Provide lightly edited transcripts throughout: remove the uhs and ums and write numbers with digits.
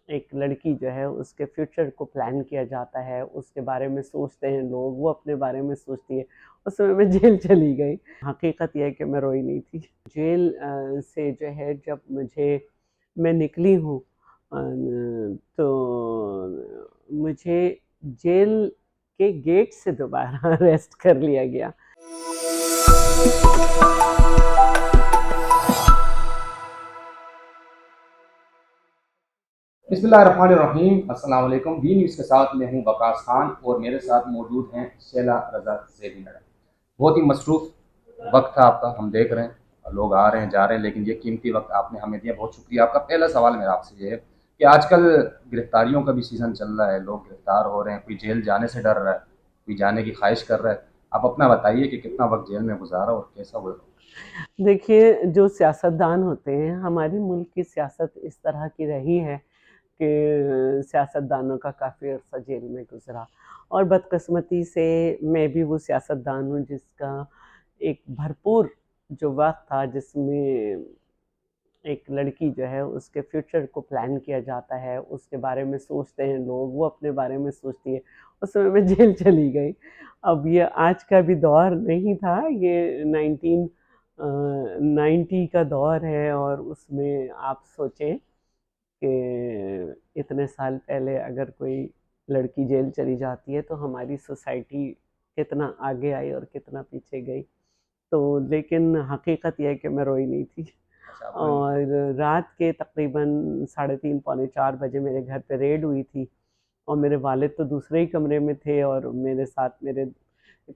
ایک لڑکی جو ہے اس کے فیوچر کو پلان کیا جاتا ہے، اس کے بارے میں سوچتے ہیں لوگ، وہ اپنے بارے میں سوچتی ہے۔ اس میں میں جیل چلی گئی۔ حقیقت یہ ہے کہ میں روئی نہیں تھی۔ جیل سے جو ہے جب میں نکلی ہوں تو مجھے جیل کے گیٹ سے دوبارہ اریسٹ کر لیا گیا۔ بسم اللہ الرحمن الرحیم۔ السلام علیکم۔ بی نیوز کے ساتھ میں ہوں وقاص خان اور میرے ساتھ موجود ہیں شیلا رضا زیدی میڈم۔ بہت ہی مصروف وقت تھا آپ کا، ہم دیکھ رہے ہیں لوگ آ رہے ہیں جا رہے ہیں، لیکن یہ قیمتی وقت آپ نے ہمیں دیا، بہت شکریہ آپ کا۔ پہلا سوال میرا آپ سے یہ ہے کہ آج کل گرفتاریوں کا بھی سیزن چل رہا ہے، لوگ گرفتار ہو رہے ہیں، کوئی جیل جانے سے ڈر رہا ہے، کوئی جانے کی خواہش کر رہا ہے۔ آپ اپنا بتائیے کہ کتنا وقت جیل میں گزارا اور کیسا گزارا؟ دیکھیے، جو سیاستدان ہوتے ہیں، ہمارے ملک کی سیاست اس طرح کی رہی ہے کہ سیاستدانوں کا کافی عرصہ جیل میں گزرا، اور بدقسمتی سے میں بھی وہ سیاستدان ہوں جس کا ایک بھرپور جو وقت تھا جس میں ایک لڑکی جو ہے اس کے فیوچر کو پلان کیا جاتا ہے، اس کے بارے میں سوچتے ہیں لوگ، وہ اپنے بارے میں سوچتی ہے۔ اس میں میں جیل چلی گئی۔ اب یہ آج کا بھی دور نہیں تھا، یہ 1990 کا دور ہے، اور اس میں آپ سوچیں کہ اتنے سال پہلے اگر کوئی لڑکی جیل چلی جاتی ہے تو ہماری سوسائٹی کتنا آگے آئی اور کتنا پیچھے گئی۔ تو لیکن حقیقت یہ ہے کہ میں روئی نہیں تھی، اور رات کے تقریباً 3:30 پونے 4 بجے میرے گھر پہ ریڈ ہوئی تھی، اور میرے والد تو دوسرے ہی کمرے میں تھے، اور میرے ساتھ میرے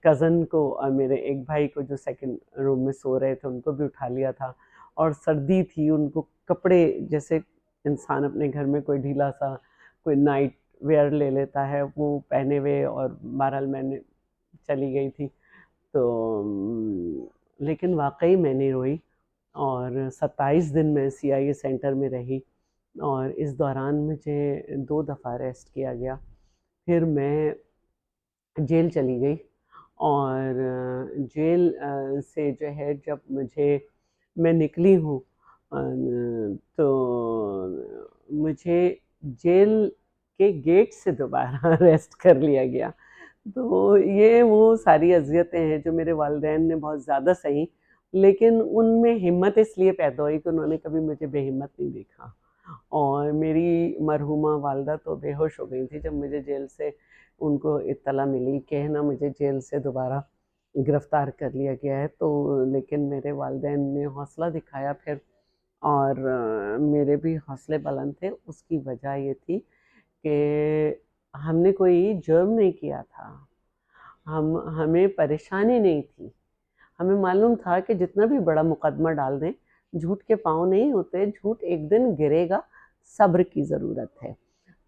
کزن کو اور میرے ایک بھائی کو جو سیکنڈ روم میں سو رہے تھے ان کو بھی اٹھا لیا تھا، اور سردی تھی، ان کو کپڑے جیسے انسان اپنے گھر میں کوئی ڈھیلا سا کوئی نائٹ ویئر لے لیتا ہے وہ پہنے ہوئے، اور بہرحال میں نے چلی گئی تھی۔ تو لیکن واقعی میں نے روئی، اور 27 دن میں سی آئی اے سینٹر میں رہی، اور اس دوران مجھے 2 دفعہ اریسٹ کیا گیا۔ پھر میں جیل چلی گئی، اور جیل سے جو ہے جب میں نکلی ہوں تو مجھے جیل کے گیٹ سے دوبارہ اریسٹ کر لیا گیا۔ تو یہ وہ ساری اذیتیں ہیں جو میرے والدین نے بہت زیادہ سہیں، لیکن ان میں ہمت اس لیے پیدا ہوئی کہ انہوں نے کبھی مجھے بے ہمت نہیں دیکھا، اور میری مرحومہ والدہ تو بے ہوش ہو گئی تھی جب مجھے جیل سے ان کو اطلاع ملی کہ نا مجھے جیل سے دوبارہ گرفتار کر لیا گیا ہے۔ تو لیکن میرے والدین نے حوصلہ دکھایا پھر، اور میرے بھی حوصلے بلند تھے۔ اس کی وجہ یہ تھی کہ ہم نے کوئی جرم نہیں کیا تھا، ہمیں پریشانی نہیں تھی، ہمیں معلوم تھا کہ جتنا بھی بڑا مقدمہ ڈال دیں جھوٹ کے پاؤں نہیں ہوتے، جھوٹ ایک دن گرے گا، صبر کی ضرورت ہے۔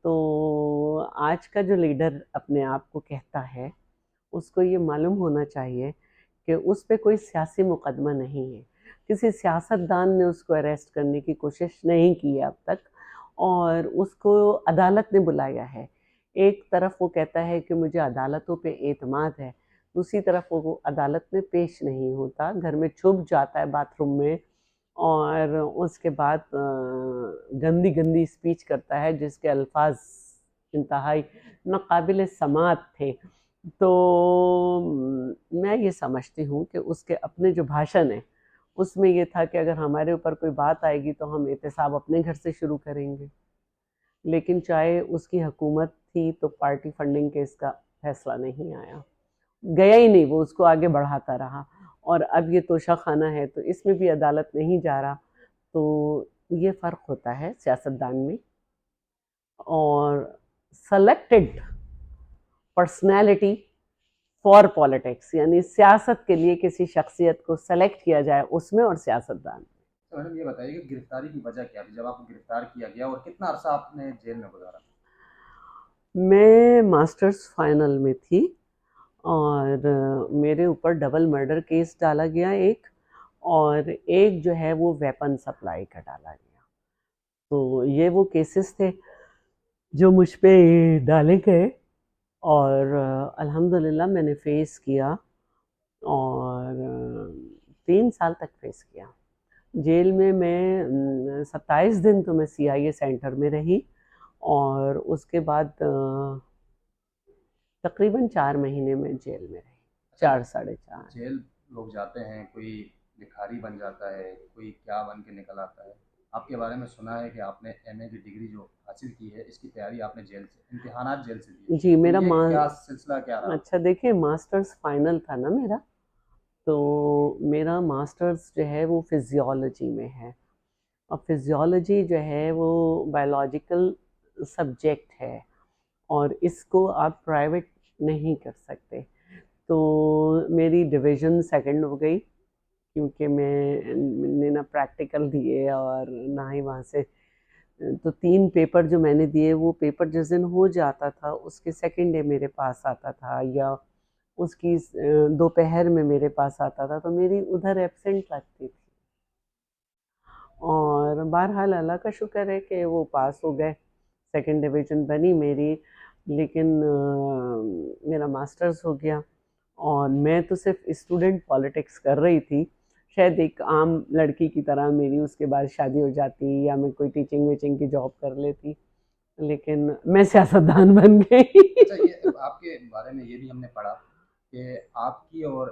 تو آج کا جو لیڈر اپنے آپ کو کہتا ہے اس کو یہ معلوم ہونا چاہیے کہ اس پہ کوئی سیاسی مقدمہ نہیں ہے، کسی سیاستدان نے اس کو اریسٹ کرنے کی کوشش نہیں کی ہے اب تک، اور اس کو عدالت نے بلایا ہے۔ ایک طرف وہ کہتا ہے کہ مجھے عدالتوں پہ اعتماد ہے، دوسری طرف وہ عدالت میں پیش نہیں ہوتا، گھر میں چھپ جاتا ہے باتھ روم میں، اور اس کے بعد گندی گندی اسپیچ کرتا ہے جس کے الفاظ انتہائی ناقابل سماعت تھے۔ تو میں یہ سمجھتی ہوں کہ اس کے اپنے جو بھاشن ہیں اس میں یہ تھا کہ اگر ہمارے اوپر کوئی بات آئے گی تو ہم احتساب اپنے گھر سے شروع کریں گے، لیکن چاہے اس کی حکومت تھی تو پارٹی فنڈنگ کے اس کا فیصلہ نہیں آیا، گیا ہی نہیں، وہ اس کو آگے بڑھاتا رہا، اور اب یہ توشہ خانہ ہے تو اس میں بھی عدالت نہیں جا رہا۔ تو یہ فرق ہوتا ہے سیاستدان میں اور سلیکٹڈ پرسنالٹی فار پالیٹکس، یعنی سیاست کے لیے کسی شخصیت کو سلیکٹ کیا جائے اس میں، اور سیاستدان میں۔ تو میڈم یہ بتائیے کہ گرفتاری کی وجہ کیا تھی جب آپ کو گرفتار کیا گیا، اور کتنا عرصہ آپ نے جیل میں گزارا؟ میں ماسٹرز فائنل میں تھی، اور میرے اوپر ڈبل مرڈر کیس ڈالا گیا ایک، اور ایک جو ہے وہ ویپن سپلائی کا ڈالا گیا۔ تو یہ وہ کیسز تھے جو مجھ پہ ڈالے گئے، اور الحمدللہ میں نے فیس کیا، اور 3 سال تک فیس کیا جیل میں۔ 27 دن تو میں سی آئی اے سینٹر میں رہی، اور اس کے بعد تقریباً 4 مہینے میں جیل میں رہی، 4 ساڑھے 4۔ جیل لوگ جاتے ہیں، کوئی بھکاری بن جاتا ہے، کوئی کیا بن کے نکل آتا ہے۔ آپ کے بارے میں سنا ہے کہ آپ نے ایم اے کی ڈگری جو حاصل کی ہے، اس کی تیاری آپ نے جیل سے، امتحانات جیل سے دیے، جی تو میرا یہ کیا سلسلہ کیا رہا؟ اچھا دیکھیں، ماسٹرز فائنل تھا نا میرا، تو میرا ماسٹرز جو ہے وہ فزیولوجی میں ہے، اور فزیولوجی جو ہے وہ بایولوجیکل سبجیکٹ ہے، اور اس کو آپ پرائیویٹ نہیں کر سکتے۔ تو میری ڈویژن سیکنڈ ہو گئی، کیونکہ میں نے نہ پریکٹیکل دیے اور نہ ہی وہاں سے، تو 3 پیپر جو میں نے دیے، وہ پیپر جس دن ہو جاتا تھا اس کے سیکنڈ ڈے میرے پاس آتا تھا، یا اس کی دوپہر میں میرے پاس آتا تھا، تو میری ادھر ایبسنٹ لگتی تھی۔ اور بہرحال اللہ کا شکر ہے کہ وہ پاس ہو گئے، سیکنڈ ڈویژن بنی میری، لیکن میرا ماسٹرز ہو گیا، اور میں تو صرف اسٹوڈنٹ پالیٹکس کر رہی تھی۔ شاید ایک عام لڑکی کی طرح میری اس کے بعد شادی ہو جاتی، یا میں کوئی ٹیچنگ ویچنگ کی جاب کر لیتی، لیکن میں سیاستدان بن گئی۔ اچھا، یہ آپ کے بارے میں یہ بھی ہم نے پڑھا کہ آپ کی اور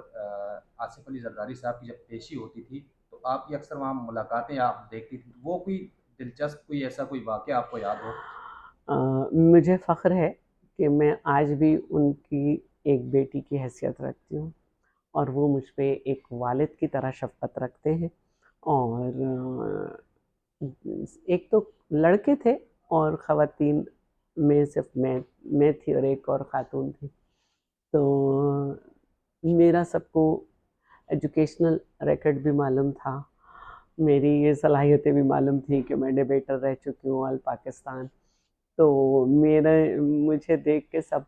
آصف علی زرداری صاحب کی جب پیشی ہوتی تھی تو آپ کی اکثر وہاں ملاقاتیں آپ دیکھتی تھی، وہ کوئی دلچسپ کوئی ایسا کوئی واقعہ آپ کو یاد ہو؟ مجھے فخر ہے کہ میں آج بھی ان کی ایک بیٹی کی حیثیت رکھتی ہوں، اور وہ مجھ پہ ایک والد کی طرح شفقت رکھتے ہیں۔ اور ایک تو لڑکے تھے، اور خواتین میں صرف میں تھی اور ایک اور خاتون تھی، تو میرا سب کو ایجوکیشنل ریکارڈ بھی معلوم تھا، میری یہ صلاحیتیں بھی معلوم تھیں کہ میں ڈیبیٹر رہ چکی ہوں آل پاکستان۔ تو مجھے دیکھ کے سب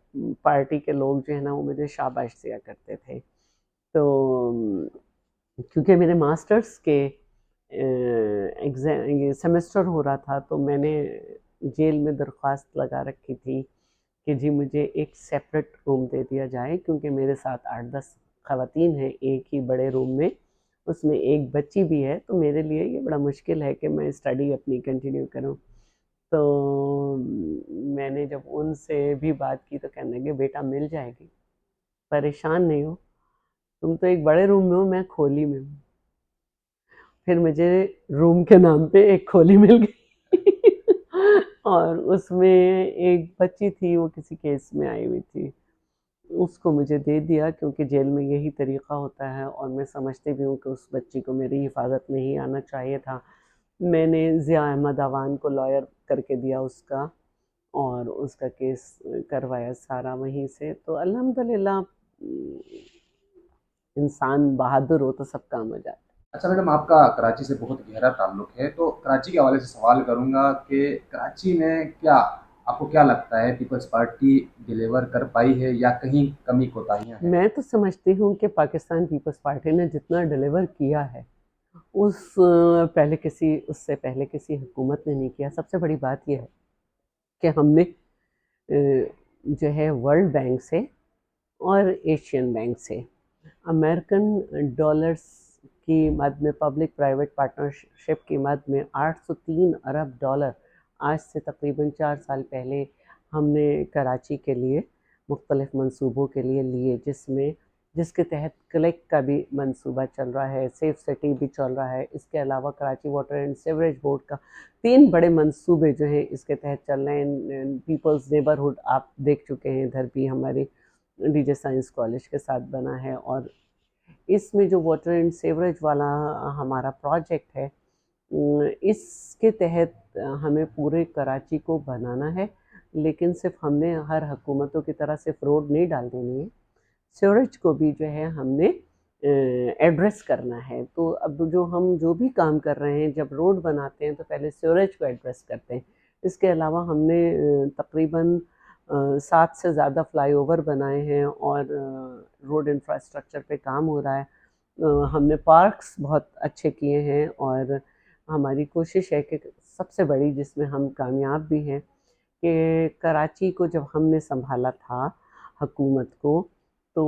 پارٹی کے لوگ جو ہے نا، وہ مجھے شاباش دیا کرتے تھے۔ تو کیونکہ میرے ماسٹرز کے ایگزام یہ سیمسٹر ہو رہا تھا، تو میں نے جیل میں درخواست لگا رکھی تھی کہ جی مجھے ایک سیپریٹ روم دے دیا جائے، کیونکہ میرے ساتھ 8-10 خواتین ہیں ایک ہی بڑے روم میں، اس میں ایک بچی بھی ہے، تو میرے لیے یہ بڑا مشکل ہے کہ میں اسٹڈی اپنی کنٹینیو کروں۔ تو میں نے جب ان سے بھی بات کی تو کہنے لگے بیٹا مل جائے گی، پریشان نہیں ہو، تم تو ایک بڑے روم میں ہو، میں کھولی میں ہوں۔ پھر مجھے روم کے نام پہ ایک کھولی مل گئی اور اس میں ایک بچی تھی، وہ کسی کیس میں آئی ہوئی تھی، اس کو مجھے دے دیا، کیونکہ جیل میں یہی طریقہ ہوتا ہے، اور میں سمجھتی بھی ہوں کہ اس بچی کو میری حفاظت میں ہی آنا چاہیے تھا۔ میں نے ضیاء احمد عوان کو لائر کر کے دیا اس کا، اور اس کا کیس کروایا سارا وہیں سے۔ تو الحمدللہ انسان بہادر ہو تو سب کام ہو جاتا ہے۔ اچھا میڈم، آپ کا کراچی سے بہت گہرا تعلق ہے، تو کراچی کے حوالے سے سوال کروں گا کہ کراچی میں کیا آپ کو کیا لگتا ہے پیپلز پارٹی ڈیلیور کر پائی ہے یا کہیں کمی کوتاہیاں ہیں؟ میں تو سمجھتی ہوں کہ پاکستان پیپلز پارٹی نے جتنا ڈیلیور کیا ہے اس سے پہلے کسی حکومت نے نہیں کیا۔ سب سے بڑی بات یہ ہے کہ ہم نے جو ہے ورلڈ بینک سے اور ایشین بینک سے امریکن ڈالرز کی مد میں، پبلک پرائیویٹ پارٹنرشپ کی مد میں 803 ارب ڈالر آج سے تقریباً 4 سال پہلے ہم نے کراچی کے لیے مختلف منصوبوں کے لیے لیے، جس کے تحت کلیک کا بھی منصوبہ چل رہا ہے، سیف سٹی بھی چل رہا ہے، اس کے علاوہ Karachi water and sewerage board کا 3 بڑے منصوبے جو ہیں اس کے تحت چل رہے ہیں۔ پیپلز نیبرہڈ آپ دیکھ چکے ہیں، ادھر بھی ہمارے ڈی جے سائنس کالج کے ساتھ بنا ہے، اور اس میں جو واٹر اینڈ سیوریج والا ہمارا پروجیکٹ ہے، اس کے تحت ہمیں پورے کراچی کو بنانا ہے، لیکن صرف ہم نے ہر حکومتوں کی طرح صرف روڈ نہیں ڈال دینی ہے، سیوریج کو بھی جو ہے ہم نے ایڈریس کرنا ہے۔ تو اب جو بھی کام کر رہے ہیں، جب روڈ بناتے ہیں تو پہلے سیوریج کو ایڈریس کرتے ہیں۔ اس کے علاوہ ہم نے تقریباً 7 سے زیادہ فلائی اوور بنائے ہیں، اور روڈ انفراسٹرکچر پہ کام ہو رہا ہے۔ ہم نے پارکس بہت اچھے کیے ہیں، اور ہماری کوشش ہے کہ سب سے بڑی جس میں ہم کامیاب بھی ہیں کہ کراچی کو جب ہم نے سنبھالا تھا حکومت کو، تو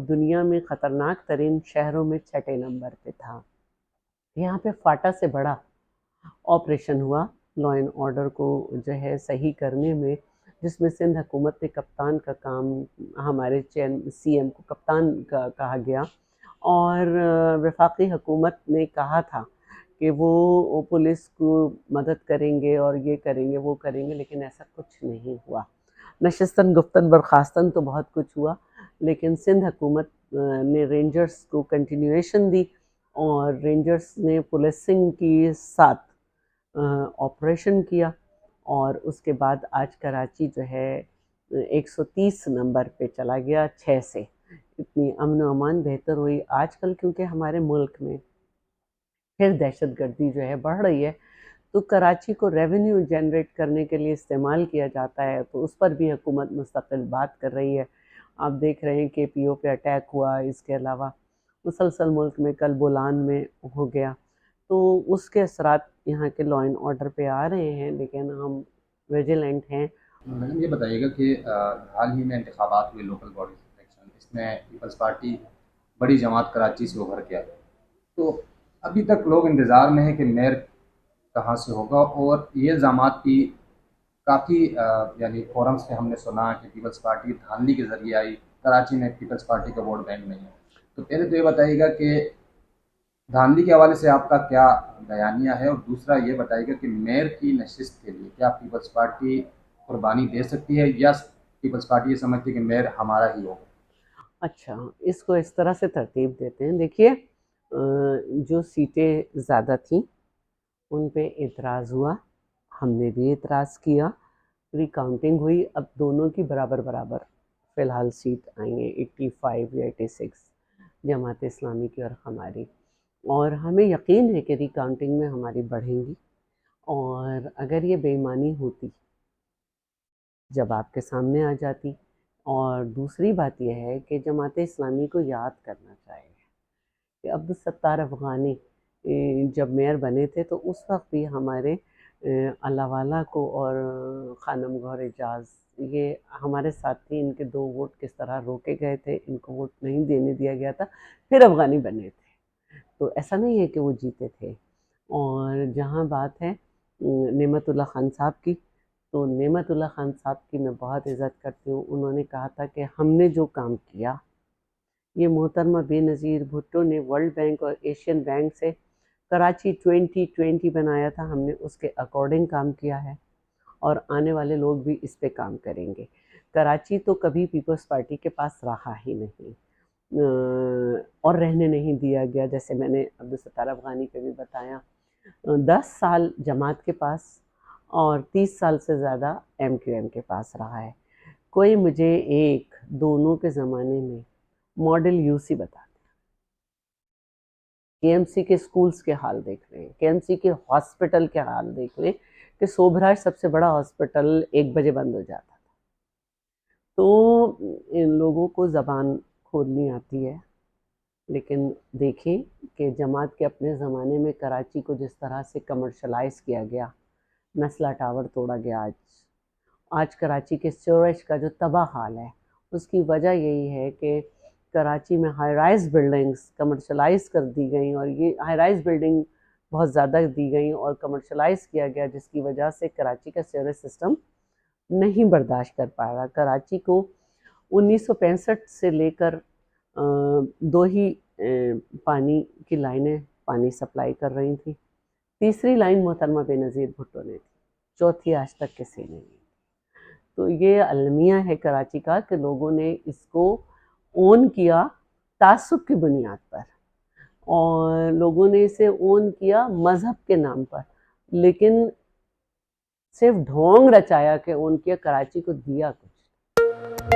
دنیا میں خطرناک ترین شہروں میں 6 نمبر پہ تھا۔ یہاں پہ فاٹا سے بڑا آپریشن ہوا لا اینڈ آرڈر کو جو ہے صحیح کرنے میں، جس میں سندھ حکومت نے کپتان کا کام، ہمارے سی ایم کو کپتان کا کہا گیا، اور وفاقی حکومت نے کہا تھا کہ وہ پولیس کو مدد کریں گے اور یہ کریں گے وہ کریں گے، لیکن ایسا کچھ نہیں ہوا۔ نشستن گفتن برخاستن تو بہت کچھ ہوا، لیکن سندھ حکومت نے رینجرز کو کنٹینیویشن دی، اور رینجرز نے پولیسنگ کی ساتھ آپریشن کیا، اور اس کے بعد آج کراچی جو ہے 130 نمبر پہ چلا گیا 6 سے۔ اتنی امن و امان بہتر ہوئی آج کل، کیونکہ ہمارے ملک میں پھر دہشت گردی جو ہے بڑھ رہی ہے، تو کراچی کو ریونیو جنریٹ کرنے کے لیے استعمال کیا جاتا ہے، تو اس پر بھی حکومت مستقل بات کر رہی ہے۔ آپ دیکھ رہے ہیں کہ پی او پہ اٹیک ہوا، اس کے علاوہ مسلسل ملک میں کل بولان میں ہو گیا، تو اس کے اثرات یہاں کے لا اینڈ آرڈر پہ آ رہے ہیں، لیکن ہم ویجیلنٹ ہیں۔ میڈم یہ بتائیے گا کہ حال ہی میں انتخابات ہوئے لوکل باڈی الیکشن، اس میں پیپلز پارٹی بڑی جماعت کراچی سے ابھر کے آئی، تو ابھی تک لوگ انتظار میں ہیں کہ میئر کہاں سے ہوگا، اور یہ الزامات بھی کافی یعنی فورمز پہ ہم نے سنا کہ پیپلز پارٹی دھاندلی کے ذریعے آئی، کراچی میں پیپلز پارٹی کا ووٹ بینک نہیں ہے، تو پہلے تو یہ بتائیے گا کہ دھاندلی کے حوالے سے آپ کا کیا بیانیہ ہے، اور دوسرا یہ بتائیے گا کہ میئر کی نشست کے لیے کیا پیپلز پارٹی قربانی دے سکتی ہے، یا پیپلز پارٹی یہ سمجھتی ہے کہ میئر ہمارا ہی ہوگا؟ اچھا، اس کو اس طرح سے ترتیب دیتے ہیں۔ دیکھیے، جو سیٹیں زیادہ تھیں ان پہ اعتراض ہوا، ہم نے بھی اعتراض کیا، ری کاؤنٹنگ ہوئی، اب دونوں کی برابر برابر فی الحال سیٹ آئیں گے، 85 یا 86 جماعت اسلامی کی اور ہماری، اور ہمیں یقین ہے کہ ری کاؤنٹنگ میں ہماری بڑھیں گی، اور اگر یہ بے ایمانی ہوتی جب آپ کے سامنے آ جاتی۔ اور دوسری بات یہ ہے کہ جماعت اسلامی کو یاد کرنا چاہیے کہ عبدالستار افغانی جب میئر بنے تھے تو اس وقت بھی ہمارے اللہ والا کو اور خانم گوہر اعجاز یہ ہمارے ساتھ تھی، ان کے 2 ووٹ کس طرح روکے گئے تھے، ان کو ووٹ نہیں دینے دیا گیا تھا، پھر افغانی بنے تھے، تو ایسا نہیں ہے کہ وہ جیتے تھے۔ اور جہاں بات ہے نعمت اللہ خان صاحب کی، تو نعمت اللہ خان صاحب کی میں بہت عزت کرتی ہوں، انہوں نے کہا تھا کہ ہم نے جو کام کیا، یہ محترمہ بے نظیر بھٹو نے ورلڈ بینک اور ایشین بینک سے کراچی 2020 بنایا تھا، ہم نے اس کے اکارڈنگ کام کیا ہے، اور آنے والے لوگ بھی اس پہ کام کریں گے۔ کراچی تو کبھی پیپلز پارٹی کے پاس رہا ہی نہیں، اور رہنے نہیں دیا گیا، جیسے میں نے عبدالستار افغانی پہ بھی بتایا، 10 سال جماعت کے پاس اور 30 سال سے زیادہ ایم کیو ایم کے پاس رہا ہے۔ کوئی مجھے ایک دونوں کے زمانے میں ماڈل یو سی بتا دیں۔ کے ایم سی کے سکولز کے حال دیکھ لیں، کے ایم سی کے ہاسپٹل کے حال دیکھ لیں، کہ سوبھراج سب سے بڑا ہاسپٹل 1 بجے بند ہو جاتا تھا۔ تو ان لوگوں کو زبان کھولنی آتی ہے، لیکن دیکھیں کہ جماعت کے اپنے زمانے میں کراچی کو جس طرح سے کمرشلائز کیا گیا، نسلا ٹاور توڑا گیا، آج کراچی کے سیوریج کا جو تباہ حال ہے، اس کی وجہ یہی ہے کہ کراچی میں ہائی رائز بلڈنگز کمرشلائز کر دی گئیں، اور یہ ہائی رائز بلڈنگ بہت زیادہ دی گئیں اور کمرشلائز کیا گیا، جس کی وجہ سے کراچی کا سیوریج سسٹم نہیں برداشت کر پا رہا۔ کراچی کو 1965 سے لے کر 2 ہی پانی کی لائنیں پانی سپلائی کر رہی تھیں، تیسری لائن محترمہ بے نظیر بھٹو نے تھی، چوتھی آج تک کسی نے نہیں۔ تو یہ المیہ ہے کراچی کا کہ لوگوں نے اس کو اون کیا تعصب کی بنیاد پر، اور لوگوں نے اسے اون کیا مذہب کے نام پر، لیکن صرف ڈھونگ رچایا کہ اون کیا، کراچی کو دیا کچھ۔